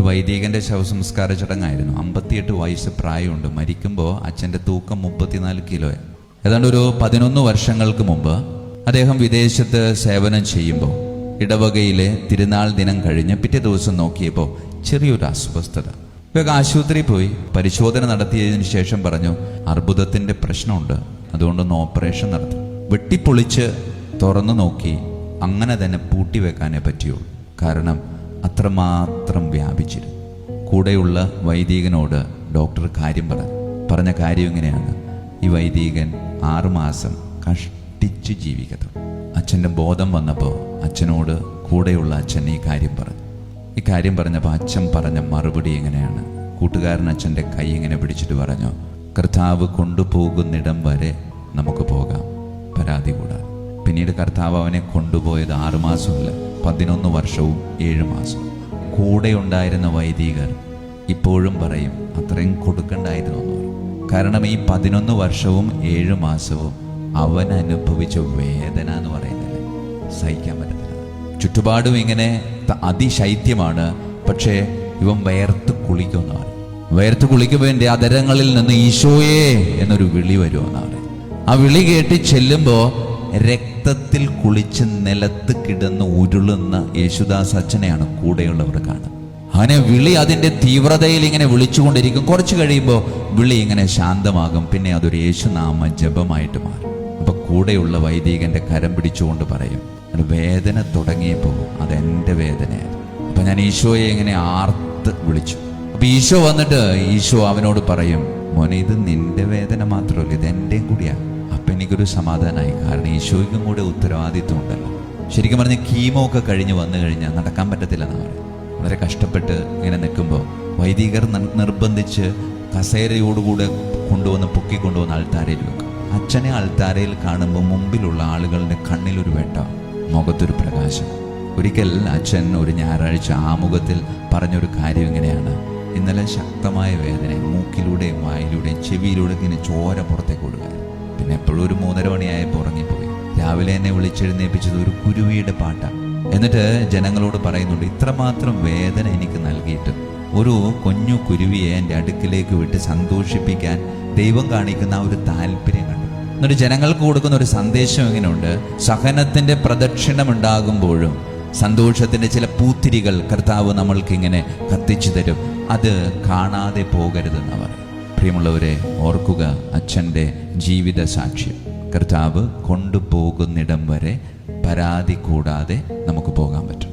ഒരു വൈദികൻ്റെ ശവസംസ്കാര ചടങ്ങായിരുന്നു. 58 വയസ്സ് പ്രായമുണ്ട്. മരിക്കുമ്പോൾ അച്ഛൻ്റെ തൂക്കം 34 കിലോയാണ്. ഏതാണ്ട് ഒരു 11 വർഷങ്ങൾക്ക് മുമ്പ് അദ്ദേഹം വിദേശത്ത് സേവനം ചെയ്യുമ്പോൾ ഇടവകയിലെ തിരുനാൾ ദിനം കഴിഞ്ഞ് പിറ്റേ ദിവസം നോക്കിയപ്പോൾ ചെറിയൊരു അസ്വസ്ഥത. ഇവർക്ക് ആശുപത്രിയിൽ പോയി പരിശോധന നടത്തിയതിനു ശേഷം പറഞ്ഞു, അർബുദത്തിൻ്റെ പ്രശ്നമുണ്ട്, അതുകൊണ്ടൊന്ന് ഓപ്പറേഷൻ നടത്തും. വെട്ടിപ്പൊളിച്ച് തുറന്നു നോക്കി അങ്ങനെ തന്നെ പൂട്ടിവെക്കാനേ പറ്റിയുള്ളൂ. കാരണം അത്രമാത്രം വ്യാപിച്ചിരുന്നു. കൂടെയുള്ള വൈദികനോട് ഡോക്ടർ കാര്യം പറഞ്ഞ കാര്യം ഇങ്ങനെയാണ്: ഈ വൈദികൻ 6 മാസം കഷ്ടിച്ച് ജീവിക്കത്തു. അച്ഛൻ്റെ ബോധം വന്നപ്പോൾ അച്ഛനോട് കൂടെയുള്ള അച്ഛൻ ഈ കാര്യം പറഞ്ഞപ്പോൾ അച്ഛൻ പറഞ്ഞ മറുപടി എങ്ങനെയാണ്? കൂട്ടുകാരൻ അച്ഛൻ്റെ കൈ ഇങ്ങനെ പിടിച്ചിട്ട് പറഞ്ഞു, കർത്താവ് കൊണ്ടുപോകുന്നിടം വരെ നമുക്ക് പോകാം, പരാതി കൂടാതെ. പിന്നീട് കർത്താവ് അവനെ കൊണ്ടുപോയത് 6 മാസമല്ല, 11 വർഷവും 7 മാസവും. കൂടെ ഉണ്ടായിരുന്ന വൈദികർ ഇപ്പോഴും പറയും അത്രയും കൊടുക്കണ്ടായിരുന്നു എന്ന് പറയും. കാരണം ഈ 11 വർഷവും 7 മാസവും അവൻ അനുഭവിച്ച വേദന എന്ന് പറയുന്നില്ല, സഹിക്കാൻ പറ്റത്തില്ല. ചുറ്റുപാടും ഇങ്ങനെ അതിശൈത്യമാണ്. പക്ഷേ ഇവൻ വയർത്ത് കുളിക്കുമെന്ന് പറയും. വയർത്ത് കുളിക്കുമ്പോൾ എൻ്റെ അധരങ്ങളിൽ നിന്ന് ഈശോയേ എന്നൊരു വിളി വരുമെന്ന് പറയും. ആ വിളി കേട്ട് ചെല്ലുമ്പോൾ രക്തത്തിൽ കുളിച്ച് നിലത്ത് കിടന്ന് ഉരുളുന്ന യേശുദാസ് അച്ഛനെയാണ് കൂടെയുള്ളവർ കാണുന്നത്. അങ്ങനെ വിളി അതിൻ്റെ തീവ്രതയിൽ ഇങ്ങനെ വിളിച്ചുകൊണ്ടിരിക്കും. കുറച്ച് കഴിയുമ്പോൾ വിളി ഇങ്ങനെ ശാന്തമാകും. പിന്നെ അതൊരു യേശുനാമ ജപമായിട്ട് മാറും. അപ്പൊ കൂടെയുള്ള വൈദികന്റെ കരം പിടിച്ചുകൊണ്ട് പറയും, വേദന തുടങ്ങിയപ്പോൾ അതെൻ്റെ വേദനയാണ്. അപ്പൊ ഞാൻ ഈശോയെ ഇങ്ങനെ ആർത്ത് വിളിച്ചു. അപ്പൊ ഈശോ വന്നിട്ട് ഈശോ അവനോട് പറയും, മോനെ, ഇത് നിന്റെ വേദന മാത്രമല്ല, ഇത് എൻ്റെയും കൂടിയാണ്. അപ്പൊ എനിക്കൊരു സമാധാനമായി. കാരണം ഈശോയ്ക്കും കൂടെ ഉത്തരവാദിത്വം ഉണ്ടല്ലോ. ശരിക്കും പറഞ്ഞ കീമോ ഒക്കെ കഴിഞ്ഞ് വന്നു കഴിഞ്ഞാൽ നടക്കാൻ പറ്റത്തില്ലെന്ന് പറയും. വളരെ കഷ്ടപ്പെട്ട് ഇങ്ങനെ നിൽക്കുമ്പോൾ വൈദികർ നിർബന്ധിച്ച് കസേരയോടുകൂടെ കൊണ്ടുവന്ന് പൊക്കിക്കൊണ്ടുവന്ന് അൾത്താരയിൽ വെക്കും. അച്ഛനെ അൾത്താരയിൽ കാണുമ്പോൾ മുമ്പിലുള്ള ആളുകളുടെ കണ്ണിലൊരു വെട്ട, മുഖത്തൊരു പ്രകാശം. ഒരിക്കൽ അച്ഛൻ ഒരു ഞായറാഴ്ച ആമുഖത്തിൽ പറഞ്ഞൊരു കാര്യം ഇങ്ങനെയാണ്: ഇന്നലെ ശക്തമായ വേദന, മൂക്കിലൂടെയും വായിലൂടെയും ചെവിയിലൂടെ ഇങ്ങനെ ചോര പുറത്തേക്ക് കൊടുക്കുക. പിന്നെ എപ്പോഴും ഒരു 3:30 മണിയായപ്പോൾ ഉറങ്ങിപ്പോയി. രാവിലെ എന്നെ വിളിച്ചെഴുന്നേൽപ്പിച്ചത് ഒരു കുരുവിയുടെ പാട്ടാണ്. എന്നിട്ട് ജനങ്ങളോട് പറയുന്നുണ്ട്, ഇത്രമാത്രം വേദന എനിക്ക് നൽകിയിട്ട് ഒരു കുഞ്ഞു കുരുവിയെ എൻ്റെ അടുക്കിലേക്ക് വിട്ട് സന്തോഷിപ്പിക്കാൻ ദൈവം കാണിക്കുന്ന ആ ഒരു താല്പര്യം കണ്ടു. എന്നിട്ട് ജനങ്ങൾക്ക് കൊടുക്കുന്ന ഒരു സന്ദേശം എങ്ങനെയുണ്ട്: സഹനത്തിൻ്റെ പ്രദക്ഷിണം ഉണ്ടാകുമ്പോഴും സന്തോഷത്തിൻ്റെ ചില പൂത്തിരികൾ കർത്താവ് നമ്മൾക്ക് ഇങ്ങനെ കത്തിച്ചു തരും. അത് കാണാതെ പോകരുതെന്ന് പറയും. പ്രിയമുള്ളവരെ, ഓർക്കുക അച്ഛൻ്റെ ജീവിത സാക്ഷ്യം. കർത്താവ് കൊണ്ടുപോകുന്നിടം വരെ പരാതി കൂടാതെ നമുക്ക് പോകാൻ പറ്റും.